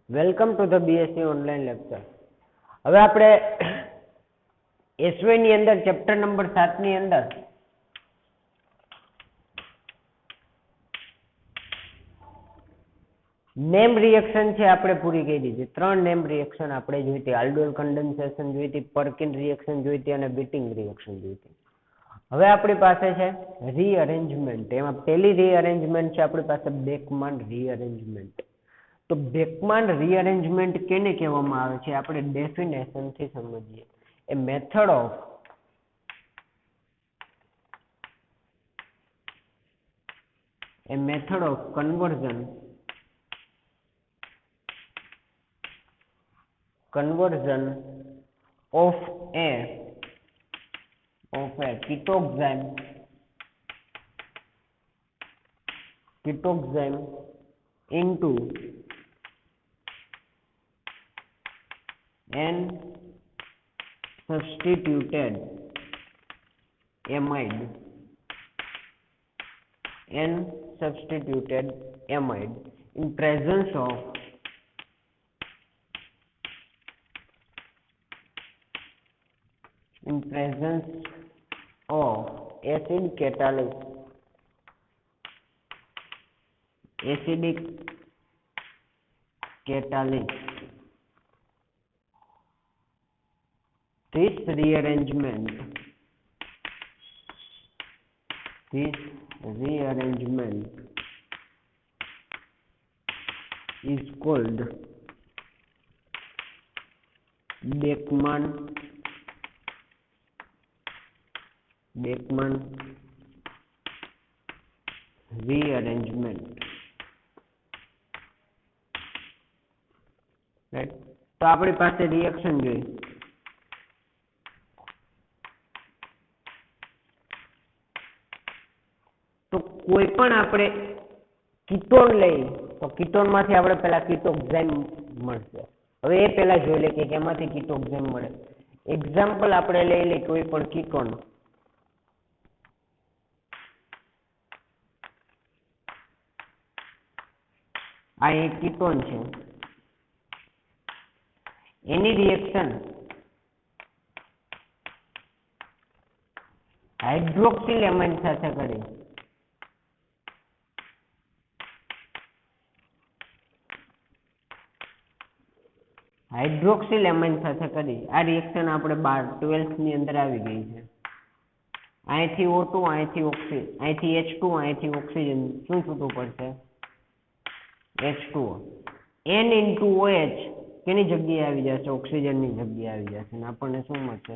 Welcome to the BSc online lecture. હવે આપણે SY ની અંદર ચેપ્ટર નંબર 7 ની અંદર નેમ રિએક્શન છે આપણે પૂરી કરી દીધી. 3 નેમ રિએક્શન આપણે જોઈ હતી. આલ્ડોલ કન્ડેન્સેશન જોઈ હતી, પર્કિન રિએક્શન જોઈ હતી અને બીટિંગ રિએક્શન જોઈ હતી. હવે આપણી પાસે છે રીઅરેન્જમેન્ટ. એમાં પહેલી રીઅરેન્જમેન્ટ છે આપણી પાસે બેકમાન રીઅરેન્જમેન્ટ. તો બેકમાન રીઅરેન્જમેન્ટ કેને કહેવામાં આવે છે આપણે ડેફિનેશન થી સમજીએ. A method of conversion of a ketoxime into an substituted amide in presence of acidic catalyst. This rearrangement is called Beckmann rearrangement. Right. તો આપણી પાસે રિએક્શન જોઈ. તો કોઈ પણ આપણે કીટોન લઈ તો કીટોન માંથી આપણે પહેલા કીટોક્સાઇમ મળશે. હવે એ પહેલા જોઈ લે કે કેમાંથી કીટોક્સાઇમ મળે. એક્ઝામ્પલ આપણે લઈ લઈએ કોઈ પણ કીટોન. આ એક કીટોન છે. એની રિએક્શન હાઇડ્રોક્સિલ એમાઇન સાથે કરી. આ રિએક્શન આપણે 12th ની અંદર આવી ગઈ છે. અહીંથી O2, અહીંથી ઓક્સિજન, અહીંથી H2, અહીંથી ઓક્સિજન શું છૂટું પડશે? H2O. N into OH કેની જગ્યાએ આવી જશે? ઓક્સિજનની જગ્યાએ આવી જશે અને આપણને શું મળશે?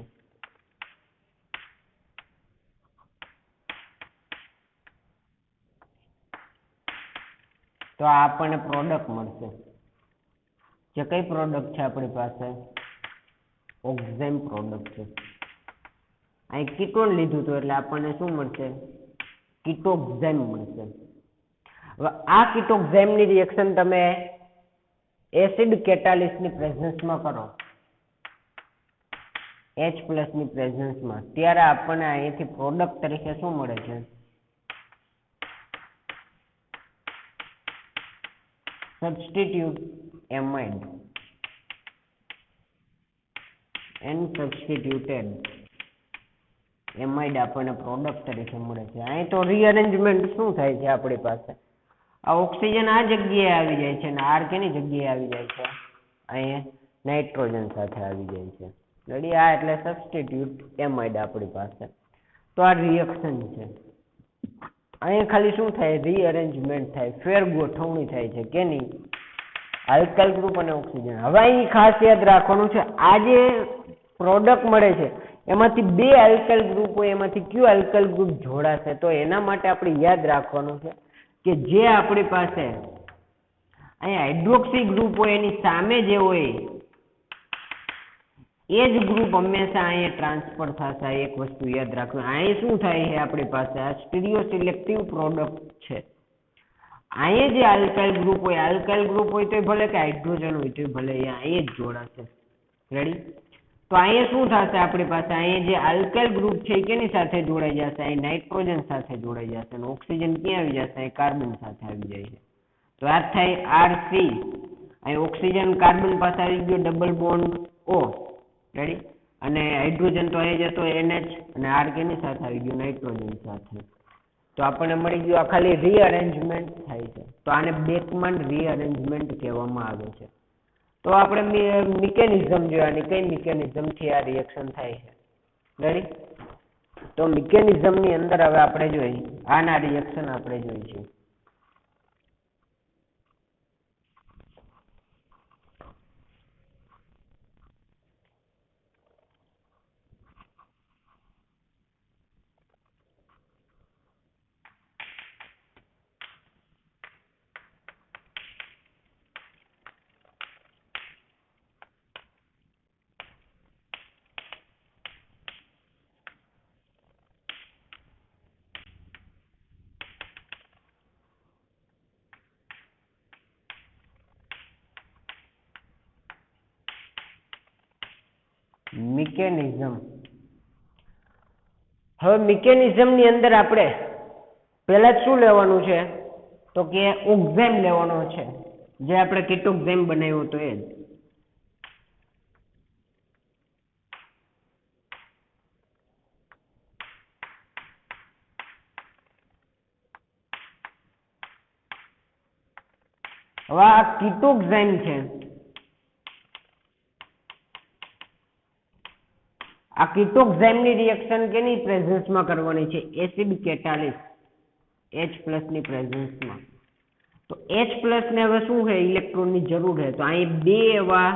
તો આ આપણને પ્રોડક્ટ મળશે. જે કઈ પ્રોડક્ટ છે આપણી પાસે? ઓક્ઝાઇમ પ્રોડક્ટ છે. અહીં કીટોન લીધું હતું એટલે આપણને શું મળશે? કીટોક્સાઇમ મળશે. હવે આ કીટોક્સાઇમની રિએક્શન તમે એસિડ કેટાલિસ્ટની પ્રેઝન્સમાં કરો, H+ ની પ્રેઝન્સમાં, ત્યારે આપણને અહીંથી પ્રોડક્ટ તરીકે શું મળે છે? સબસ્ટિટ્યુટ એમાઇડ સબસ્ટિટ્યુટેડ એમાઇડ આપણને પ્રોડક્ટ તરીકે મળે છે. અહીં તો રીઅરેન્જમેન્ટ શું થાય છે આપણી પાસે? આ ઓક્સિજન આ જગ્યાએ આવી જાય છે અને આર કેની જગ્યાએ આવી જાય છે? અહીંયા નાઇટ્રોજન સાથે આવી જાય છે. રેડી? આ એટલે સબસ્ટિટ્યુટ એમાઇડ આપણી પાસે. તો આ રિએક્શન છે. અહીંયા ખાલી શું થાય? રીઅરેન્જમેન્ટ થાય, ફેર ગોઠવણી થાય છે. કેની? આલ્કાઇલ ગ્રુપ અને ઓક્સિજન. હવે અહીં ખાસ યાદ રાખવાનું છે, આ જે પ્રોડક્ટ મળે છે એમાંથી 2 આલ્કાઇલ ગ્રુપ હોય, એમાંથી કયું આલ્કાઇલ ગ્રુપ જોડાશે? તો એના માટે આપણે યાદ રાખવાનું છે કે જે આપણી પાસે અહીંયા હાઇડ્રોક્સી ગ્રુપ હોય એની સામે જે હોય એ જ ગ્રુપ હંમેશા અહીંયા ટ્રાન્સફર થશે. એક વસ્તુ યાદ રાખવી. અહીં શું થાય છે આપણી પાસે? આ સ્ટીરિયો સિલેક્ટિવ પ્રોડક્ટ છે. અહીંયા જે આલ્કાઇલ ગ્રુપ હોય તો ભલે કે હાઇડ્રોજન હોય તો ભલે અહીંયા જ જોડાશે. રેડી? તો અહીંયા શું થશે આપણી પાસે? અહીંયા જે આલ્કાઇલ ગ્રુપ છે એ કેની સાથે જોડાઈ જશે? અહીં નાઇટ્રોજન સાથે જોડાઈ જશે અને ઓક્સિજન ક્યાં આવી જશે? અહીં કાર્બન સાથે આવી જાય છે. તો આ થાય RC અહીં ઓક્સિજન કાર્બન પાસે આવી ગયો ડબલ બોન્ડ O, રેડી, અને હાઇડ્રોજન તો અહીં જતો NH, અને R કેની સાથે આવી ગયો નાઇટ્રોજન સાથે. તો આપણને મળી ગયું આ ખાલી રીઅરેન્જમેન્ટ થાય છે. તો આને બેકમાન રીઅરેન્જમેન્ટ કહેવામાં આવે છે. તો આપણે મિકેનિઝમ જોયાની કઈ મિકેનિઝમથી આ રિએક્શન થાય છે, રેડી. તો મિકેનિઝમની અંદર હવે આપણે જોઈએ આના રિએક્શન આપણે જોઈશું. મિકેનિઝમ. હવે મિકેનિઝમની અંદર આપણે પહેલા જ શું લેવાનું છે, તો કે ઓક્ઝાઇમ લેવાનો છે, જે આપણે કીટોક્ઝાઇમ બનાવ્યો હતો એ જ. હવે આ કીટોક્ઝાઇમ છે, આ કીટોક્ઝાઇમની રિએક્શન કેની પ્રેઝન્સમાં કરવાની છે, એસિડ કેટાલિસ H+ ની પ્રેઝન્સમાં. તો H+ ને હવે શું છે, ઇલેક્ટ્રોનની જરૂર છે. તો અહીં બે એવા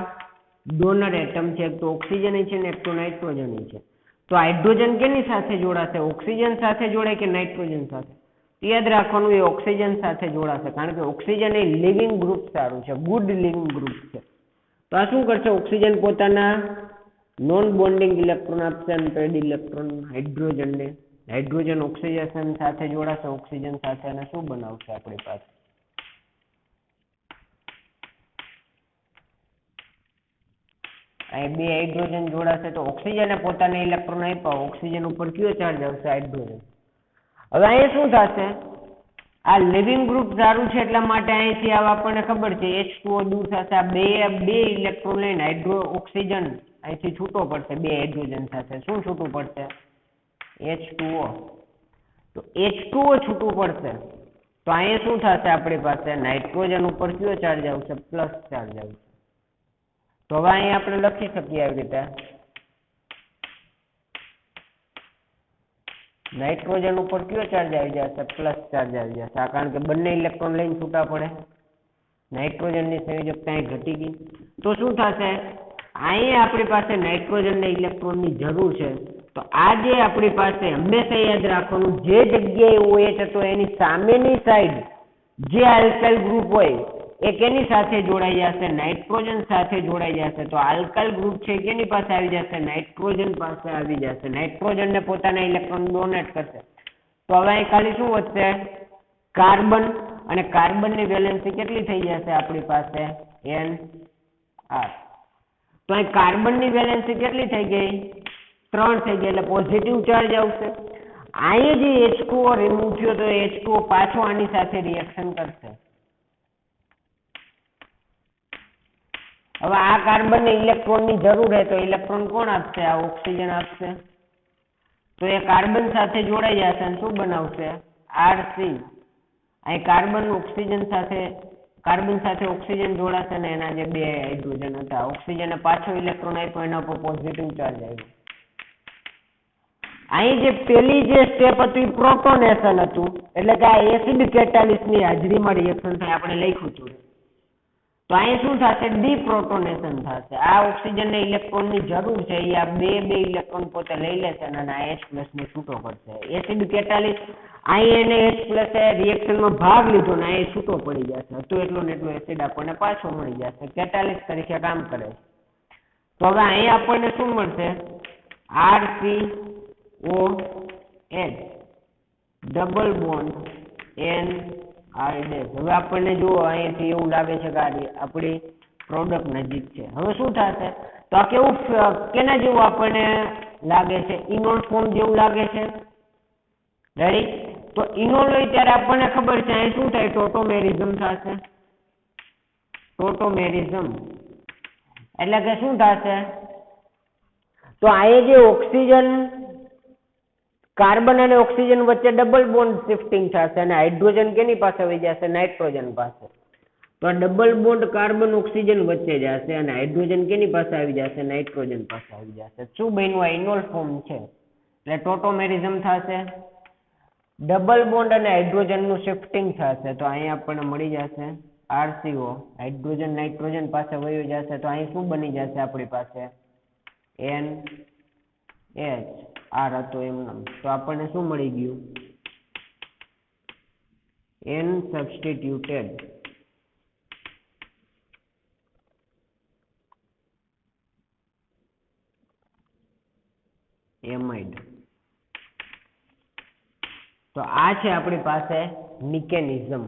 ડોનર એટમ છે, એક તો ઓક્સિજન છે ને એક તો નાઇટ્રોજન છે. તો હાઇડ્રોજન કેની સાથે જોડાશે, ઓક્સિજન સાથે જોડાય કે નાઇટ્રોજન સાથે? યાદ રાખવાનું એ ઓક્સિજન સાથે જોડાશે, કારણ કે ઓક્સિજન એ લિવિંગ ગ્રુપ સારું છે, ગુડ લિવિંગ ગ્રુપ છે. તો આ શું કરશે, ઓક્સિજન પોતાના નોન બોન્ડિંગ ઇલેક્ટ્રોન આપશે અને પેડ ઇલેક્ટ્રોન હાઇડ્રોજનને, હાઇડ્રોજન ઓક્સિજન સાથે જોડાશે ઓક્સિજન સાથે, અને શું બનાવશે આપણી પાસે, અહીં બે હાઇડ્રોજન જોડાશે. તો ઓક્સિજને પોતાને ઇલેક્ટ્રોન આપ્યા, ઓક્સિજન ઉપર કયો ચાર્જ આવશે, હાઇડ્રોજન. હવે અહીં શું થશે, આ લિવિંગ ગ્રુપ સારું છે એટલા માટે અહીંથી આપણને ખબર છે H2O દૂર થશે. આ બે ઇલેક્ટ્રોન લઈને ઓક્સિજન અહીંથી છૂટો પડશે, બે હાઇડ્રોજન સાથે શું છૂટું પડશે, H2O. તો H2O છૂટું પડશે. તો અહીંયા શું થશે, આપણી પાસે નાઇટ્રોજન ઉપર કયો ચાર્જ આવશે, પ્લસ ચાર્જ આવશે. તો હવે અહીંયા આપણે લખી શકીએ આવી રીતે, નાઇટ્રોજન ઉપર કયો ચાર્જ આવી જશે, પ્લસ ચાર્જ આવી જશે. કારણ કે બંને ઇલેક્ટ્રોન લઈને છૂટા પડે, નાઇટ્રોજનની સંયોજકતા અહીં ઘટી ગઈ. તો શું થશે, અહીંયા આપણી પાસે નાઇટ્રોજનને ઇલેક્ટ્રોનની જરૂર છે. તો આ જે આપણી પાસે હંમેશા યાદ રાખવાનું, જે જગ્યાએ OH હતો એની સામેની સાઈડ જે આલ્કાઇલ ગ્રુપ હોય એ કેની સાથે જોડાઈ જશે, નાઇટ્રોજન સાથે જોડાઈ જશે. તો આલ્કાઇલ ગ્રુપ છે કેની પાસે આવી જશે, નાઇટ્રોજન પાસે આવી જશે. નાઇટ્રોજનને પોતાના ઇલેક્ટ્રોન ડોનેટ કરશે. તો હવે અહીં ખાલી શું વધશે, કાર્બન, અને કાર્બનની વેલેન્સી કેટલી થઈ જશે આપણી પાસે, NR. તો અહીં કાર્બનની વેલેન્સી કેટલી થઈ ગઈ, 3 થઈ ગઈ, એટલે પોઝિટિવ ચાર્જ આવશે. અહીં જે H2O રિમૂવ થયો તો H2O પાછો આની સાથે રિએક્શન કરશે. હવે આ કાર્બનને ઇલેક્ટ્રોનની જરૂર છે, તો ઇલેક્ટ્રોન કોણ આપશે, આ ઓક્સિજન આપશે. તો એ કાર્બન સાથે જોડાઈ જશે અને શું બનાવશે, RC. અહીં કાર્બન સાથે ઓક્સિજન જોડાશે ને એના જે બે હાઇડ્રોજન હતા, ઓક્સિજને પાછો ઇલેક્ટ્રોન આપ્યો, એના પર પોઝિટિવ ચાર્જ આવ્યો. અહીં જે પેલી જે સ્ટેપ હતું એ પ્રોટોનેશન હતું, એટલે કે આ એસિડ કેટાલિસની હાજરીમાં રિએક્શન થાય, આપણે લખ્યું હતું. તો અહીં શું થશે, ડીપ્રોટોનેશન થશે. આ ઓક્સિજનને ઇલેક્ટ્રોનની જરૂર છે, એ આ બે ઇલેક્ટ્રોન પોતે લઈ લેશે અને આ H+ ને છૂટો કરશે. એસિડ કેટાલિસ અહીં એને H+ રિએક્શનમાં ભાગ લીધો ને અહીં છૂટો પડી જશે, તો એટલો ને એટલો એસિડ આપણને પાછો મળી જશે, કેટાલિસ તરીકે કામ કરે છે. તો હવે અહીં આપણને શું મળશે, RCOH ડબલ બોન્ડ NR'. હવે આપણને જુઓ અહીંથી એવું લાગે છે કે આપણી પ્રોડક્ટ નજીક છે. હવે શું થશે, તો આ કેવું કેના જેવું આપણને લાગે છે, ઇનોલ ફોર્મ જેવું લાગે છે, રેડી. તો ઇનોલ હોય ત્યારે આપણને ખબર છે અહીં શું થાય, ટોટોમેરિઝમ થશે. ટોટોમેરિઝમ એટલે કે શું થશે? તો આ જે ઓક્સિજન કાર્બન અને ઓક્સિજન વચ્ચે ડબલ બોન્ડ શિફ્ટિંગ થશે અને હાઇડ્રોજન કેની પાસે આવી જશે? નાઇટ્રોજન પાસે. તો આ ડબલ બોન્ડ કાર્બન ઓક્સિજન વચ્ચે જશે અને હાઇડ્રોજન કેની પાસે આવી જશે? નાઇટ્રોજન પાસે આવી જશે. શું બન્યું? આ ઇનોલ ફોર્મ છે એટલે ટોટોમેરિઝમ થશે. ડબલ બોન્ડ અને હાઇડ્રોજન નું શિફ્ટિંગ થશે તો અહીંયા આપણને મળી જશે RCO. હાઇડ્રોજન નાઇટ્રોજન પાસે વયું જશે તો અહીં શું બની જશે આપણી પાસે? NH હતો એમનેમ. તો આપણને શું મળી ગયું? N substituted amide. તો આ છે આપણી પાસે મિકેનિઝમ.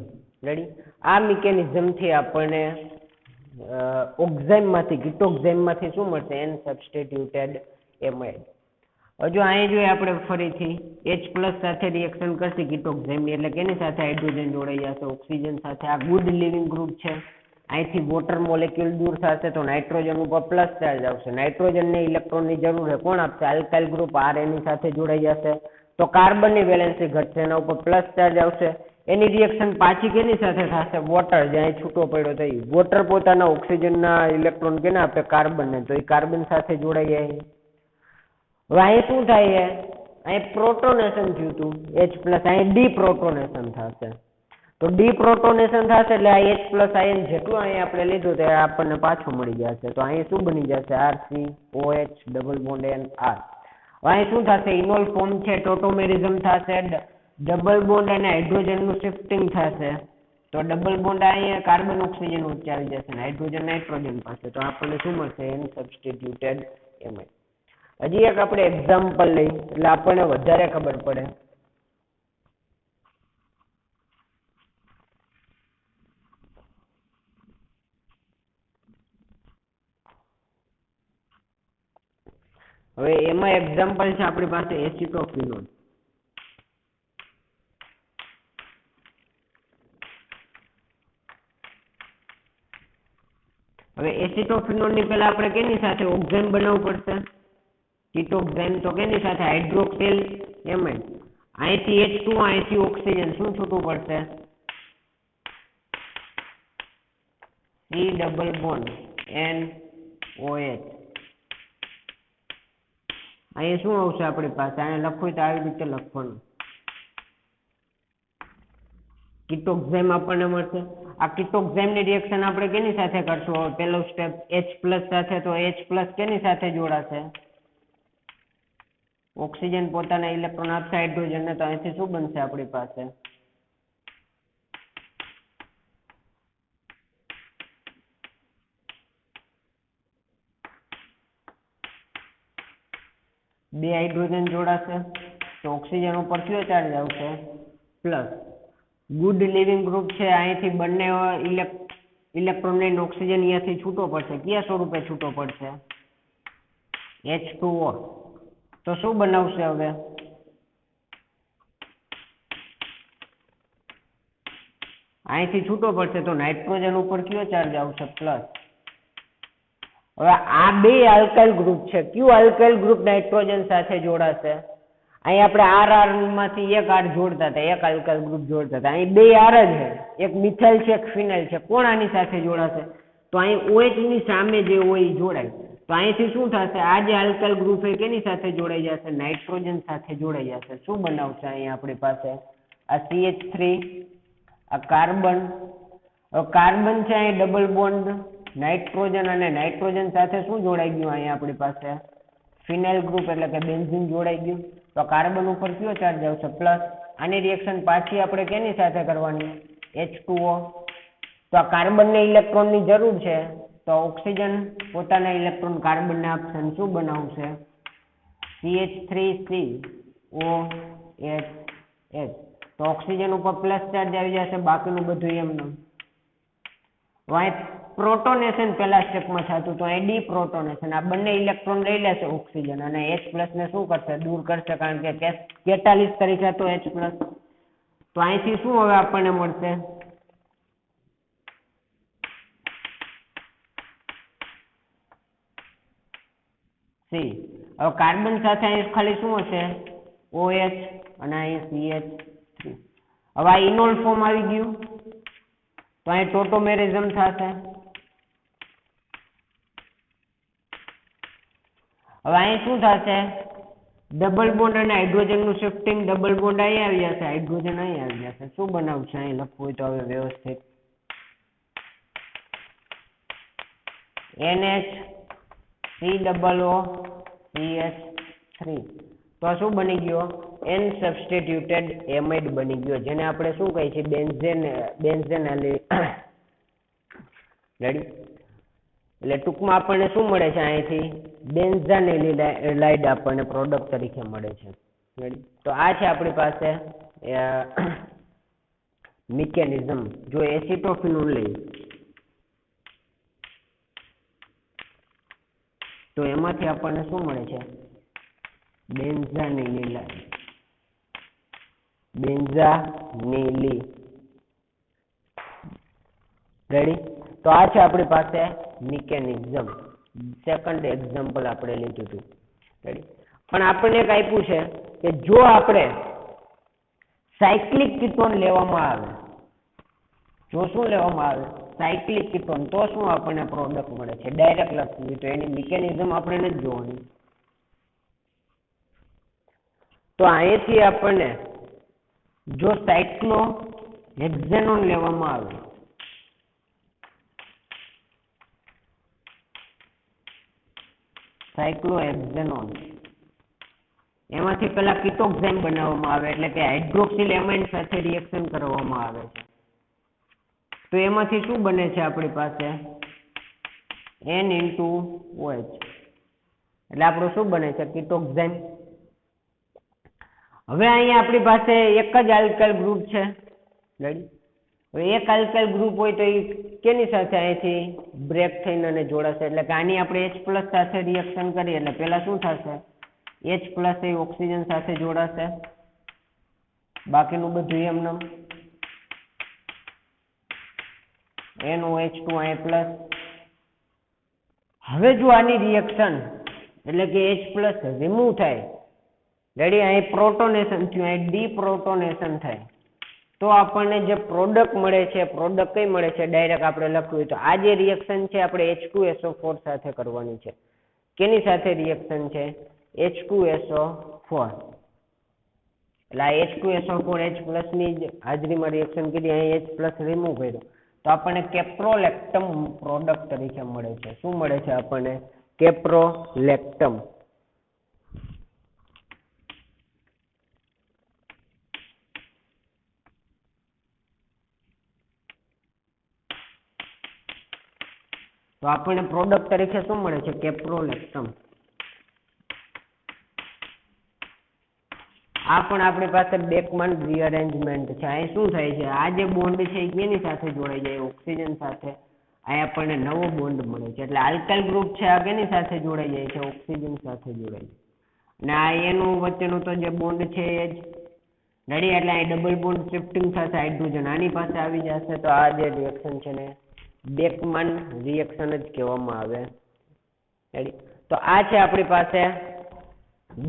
રેડી? આ મિકેનિઝમ થી આપણને ઓક્ઝાઇમમાંથી કીટોક્ઝાઇમમાંથી શું મળશે? N substituted amide. હજુ અહીં જોઈએ આપણે ફરીથી H+ સાથે રિએક્શન કરશે કીટોક્ઝાઇમની એટલે કેની સાથે? હાઇડ્રોજન જોડાઈ જશે ઓક્સિજન સાથે. આ ગુડ લિવિંગ ગ્રુપ છે. અહીંથી વોટર મોલેક્યુલ દૂર થશે તો નાઇટ્રોજન ઉપર પ્લસ ચાર્જ આવશે. નાઇટ્રોજનને ઇલેક્ટ્રોનની જરૂર છે. કોણ આપશે? આલ્કાઇલ ગ્રુપ R એની સાથે જોડાઈ જશે તો કાર્બનની વેલેન્સી ઘટશે, એના ઉપર પ્લસ ચાર્જ આવશે. એની રિએક્શન પાછી કેની સાથે થશે? વોટર જ્યાં છૂટો પડ્યો તો વોટર પોતાના ઓક્સિજનના ઇલેક્ટ્રોન કેને આપે? કાર્બનને. તો એ કાર્બન સાથે જોડાઈ જાય. હવે અહીં શું થાય છે? અહીં પ્રોટોનેશન થયું હતું H+, અહીં ડીપ્રોટોનેશન થશે. તો ડીપ્રોટોનેશન થશે એટલે આ H+ આયન જેટલું અહીં આપણે લીધું તે આપણને પાછું મળી જશે. તો અહીં શું બની જશે? RCOH double bond N R. અહીં શું થશે? ઇનોલ ફોર્મ છે, ટોટોમેરિઝમ થશે, ડબલ બોન્ડ અને હાઇડ્રોજન નું શિફ્ટિંગ થશે. તો ડબલ બોન્ડ અહીંયા કાર્બન ઓક્સિજન વચ્ચે આવી જશે ને હાઇડ્રોજન નાઇટ્રોજન પાસે. તો આપણને શું મળશે? N substituted amide. હજી એક આપણે એક્ઝામ્પલ લઈ એટલે આપણને વધારે ખબર પડે. હવે એમાં એક્ઝામ્પલ છે આપણી પાસે એસિટોફિનોન. હવે એસિટોફિનોન ની પહેલા આપણે કેની સાથે ઓક્ઝાઇમ બનાવવું પડશે? કીટોક્ઝાઇમ. તો કેની સાથે? Hydroxyl amide. અહીંથી H2 અહીંથી ઓક્સિજન શું છૂટવું પડશે? C double bond NOH. અહીં શું આવશે આપણી પાસે? અહીંયા લખવું તો આવી રીતે લખવાનું. કીટોક્ઝાઇમ આપણને મળશે. આ કીટોક્ઝાઇમ ની રિએક્શન આપણે કેની સાથે કરશું? પહેલો સ્ટેપ H+ સાથે. તો H+ કેની સાથે જોડાશે? ઓક્સિજન પોતાના ઇલેક્ટ્રોન આપશે હાઇડ્રોજન ને. તો અહીંથી શું બનશે આપણી પાસે? બે હાઇડ્રોજન જોડાશે તો ઓક્સિજન ઉપર કયો ચાર્જ આવશે? પ્લસ. ગુડ લિવિંગ ગ્રુપ છે. અહીંથી બંને ઇલેક્ટ્રોન લઈને ઓક્સિજન અહીંયાથી છૂટો પડશે. કયા સ્વરૂપે છૂટો પડશે? H2O. તો શું બનાવશે હવે? અહીંથી છૂટો પડશે તો નાઇટ્રોજન ઉપર કયો ચાર્જ આવશે? પ્લસ. હવે આ બે આલ્કાઇલ ગ્રુપ છે. કયું આલ્કાઇલ ગ્રુપ નાઇટ્રોજન સાથે જોડાશે? અહીં આપણે RR માંથી એક R જોડતા હતા, એક આલ્કાઇલ ગ્રુપ જોડતા હતા. અહીં બે R જ છે, એક મિથાઇલ છે, એક ફિનાઇલ છે. કોણ આની સાથે જોડાશે? તો અહીં OH ની સામે જે હોય એ જોડાય. તો અહીંથી શું થશે? આ જે આલ્કાઇલ ગ્રુપ છે કેની સાથે જોડાઈ જશે? નાઇટ્રોજન સાથે જોડાઈ જશે. શું બનાવશે અહીં આપણી પાસે? આ CH3, આ કાર્બન. કાર્બન છે અહીં ડબલ બોન્ડ નાઇટ્રોજન અને નાઇટ્રોજન સાથે શું જોડાઈ ગયું? અહીંયા આપણી પાસે ફિનાઇલ ગ્રુપ એટલે કે બેન્ઝીન જોડાઈ ગયું. તો કાર્બન ઉપર કયો ચાર્જ આવશે? પ્લસ. આની રિએક્શન પાછી આપણે કેની સાથે કરવાની? H2O. તો આ કાર્બનને ઇલેક્ટ્રોનની જરૂર છે તો ઓક્સિજન પોતાના ઇલેક્ટ્રોન કાર્બનને આપશે અને શું બનાવશે? CH3COH. તો ઓક્સિજન ઉપર પ્લસ ચાર્જ આવી જશે, બાકીનું બધું એમનું. અહીં પ્રોટોનેશન પહેલા સ્ટેપમાં થતું તો અહીં ડીપ્રોટોનેશન. આ બંને ઇલેક્ટ્રોન લઈ લેશે ઓક્સિજન અને H+ ને શું કરશે? દૂર કરશે, કારણ કે કેટાલિસ્ટ તરીકે હતો H+. તો અહીંથી શું હવે આપણને મળશે? સી. હવે કાર્બન સાથે અહીં ખાલી શું હશે? OH અને અહીં CH3. હવે આ ઇનોલ ફોર્મ આવી ગયું તો અહીં ટોટોમેરિઝમ થશે. હવે અહીં શું થશે? ડબલ બોન્ડ અને હાઇડ્રોજનનું શિફ્ટિંગ. ડબલ બોન્ડ અહીં આવી જશે, હાઇડ્રોજન અહીં આવી જશે. શું બનાવશે અહીં લખવું હોય તો હવે વ્યવસ્થિત? NH3COO3. તો શું બની ગયો? N સબસ્ટિટ્યુટેડ એમાઇડ બની ગયો, જેને આપણે શું કહીએ છીએ? બેન્ઝેન રેડી. એટલે ટૂંકમાં આપણને શું મળે છે અહીંથી? બેન્ઝાનિલાઇડ આપણને પ્રોડક્ટ તરીકે મળે છે. રેડી. તો આ છે આપણી પાસે મિકેનિઝમ. જો એસિટોફિનોલ લઈએ તો એમાંથી આપણને શું મળે છે? બેન્ઝાનિલી. રેડી. તો આ છે આપણી પાસે મિકેનિઝમ. સેકન્ડ એક્ઝામ્પલ આપણે લીધું હતું. રેડી. પણ આપણને એક આપ્યું છે કે જો આપણે સાયક્લિક કીટોન લેવામાં આવે, જો શું લેવામાં આવે? સાયક્લિક કીટોન, તો શું આપણને પ્રોડક્ટ મળે છે? ડાયરેક્ટ લખવું તો એની મિકેનિઝમ આપણે નથી જોવાની. તો અહીંથી આપણને જો સાયક્લોહેક્ઝેનોન લેવામાં આવે, સાયક્લોહેક્ઝેનોન, એમાંથી પેલા કીટોક્સાઇમ બનાવવામાં આવે, એટલે કે હાઇડ્રોક્સિલ એમાઇડ સાથે રિએક્શન કરવામાં આવે છે. તો એમાંથી શું બને છે આપણી પાસે? N*OH. એટલે આપણું શું બને છે? કીટોક્સાઇમ. હવે અહીંયા આપણી પાસે એક જ આલ્કાઇલ ગ્રુપ છે. રેડી. હવે એક આલ્કાઇલ ગ્રુપ હોય તો એ કેની સાથે અહીંથી બ્રેક થઈને અને જોડાશે? એટલે કે આની આપણે H+ સાથે રિએક્શન કરીએ એટલે પહેલા શું થશે? H+ એ ઓક્સિજન સાથે જોડાશે, બાકીનું બધું એમનેમ. NOH2 અહીં પ્લસ. હવે જો આની રિએક્શન એટલે કે H+ રિમૂવ થાય, રેડી, અહીં પ્રોટોનેશન થયું, અહીં ડીપ્રોટોનેશન થાય, તો આપણને જે પ્રોડક્ટ મળે છે, પ્રોડક્ટ કઈ મળે છે? ડાયરેક્ટ આપણે લખવું હોય તો આ જે રિએક્શન છે આપણે H2SO4 સાથે કરવાની છે. કેની સાથે રિએક્શન છે? H2SO4. એટલે આ H2SO4 H+ ની હાજરીમાં રિએક્શન કરી, અહીં H+ રિમૂવ કર્યો તો આપણને કેપ્રોલેક્ટમ પ્રોડક્ટ તરીકે મળે છે. શું મળે છે આપણને? કેપ્રોલેક્ટમ. તો આપણને પ્રોડક્ટ તરીકે શું મળે છે? કેપ્રોલેક્ટમ. આ પણ આપણી પાસે બેકમાન રીઅરેન્જમેન્ટ છે. અહીં શું થાય છે? આ જે બોન્ડ છે એ કેની સાથે જોડાઈ જાય? ઓક્સિજન સાથે. અહીં આપણને નવો બોન્ડ મળે છે. એટલે આલ્કાઇલ ગ્રુપ છે આ કેની સાથે જોડાઈ જાય છે? ઓક્સિજન સાથે જોડાય છે. અને આ એનું વચ્ચેનું તો જે બોન્ડ છે એ જ રેડી. એટલે અહીં ડબલ બોન્ડ શિફ્ટિંગ થશે, હાઇડ્રોજન આની પાસે આવી જશે. તો આ જે રિએક્શન છે ને બેકમાન રિએક્શન જ કહેવામાં આવે. રેડી. તો આ છે આપણી પાસે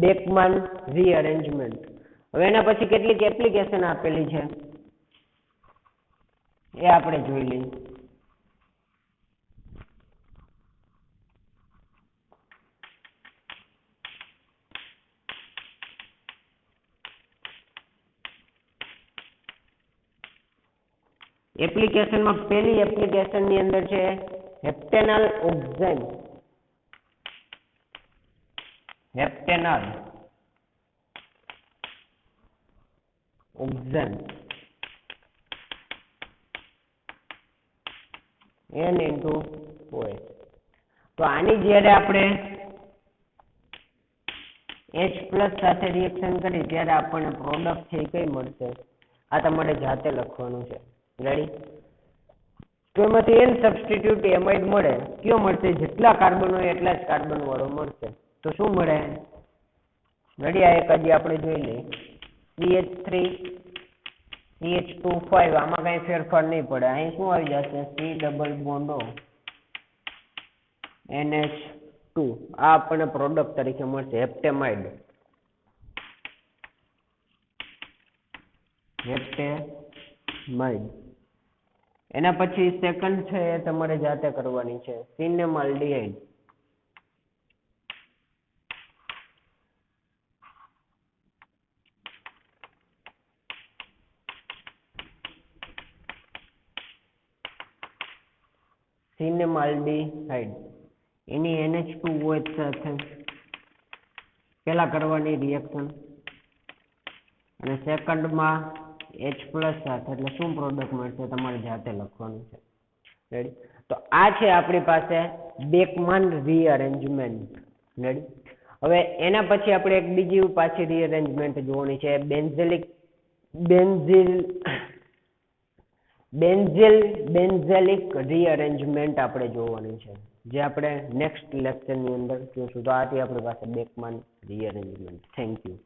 બેકમાન રીઅરેન્જમેન્ટ. હવે એના પછી કેટલીક એપ્લિકેશન આપેલી છે એ આપણે જોઈ લઈએ. એપ્લિકેશનમાં પહેલી એપ્લિકેશન ની અંદર છે હેપ્ટેનલ ઓક્ઝેન. હેપ્ટેનલ ઓક્ઝેન N*OH. તો આની જ્યારે આપણે H+ સાથે રિએક્શન કરી ત્યારે આપણને પ્રોડક્ટ છે એ કઈ મળશે? આ તમારે જાતે લખવાનું છે. રેડી. તો એમાંથી N સબસ્ટિટ્યુટ એમાઇડ મળે. કયો મળશે? જેટલા કાર્બન હોય એટલા જ કાર્બન વાળો મળશે. તો શું મળે? રેડી. આ એક હજી આપણે જોઈ લઈએ. CH3 CH2 5. આમાં કઈ ફેરફાર નહીં પડે. અહીં શું આવી જશે? C ડબલ બોન્ડ NH આ આપણને પ્રોડક્ટ તરીકે મળશે હેપ્ટેમાઇડ. એના પછી સેકન્ડ છે એ તમારે જાતે કરવાની છે, સિનેમાલ્ડિહાઇડ. એની NH2OH સાથે પેલા કરવાની રિએક્શન અને સેકન્ડમાં H+ સાથે, એટલે શું પ્રોડક્ટ મળશે તમારે જાતે લખવાનું છે. રેડી? તો આ છે આપણી પાસે બેકમાન રીઅરેન્જમેન્ટ. રેડી? હવે એના પછી આપણે એક બીજી પાછી રીઅરેન્જમેન્ટ જોવાની છે, બેન્ઝેલિક રીઅરેન્જમેન્ટ આપણે જોવાની છે, જે આપણે નેક્સ્ટ લેક્ચરની અંદર જોઈશું. તો આ હતી આપણી પાસે બેકમાન રીઅરેન્જમેન્ટ. Thank you.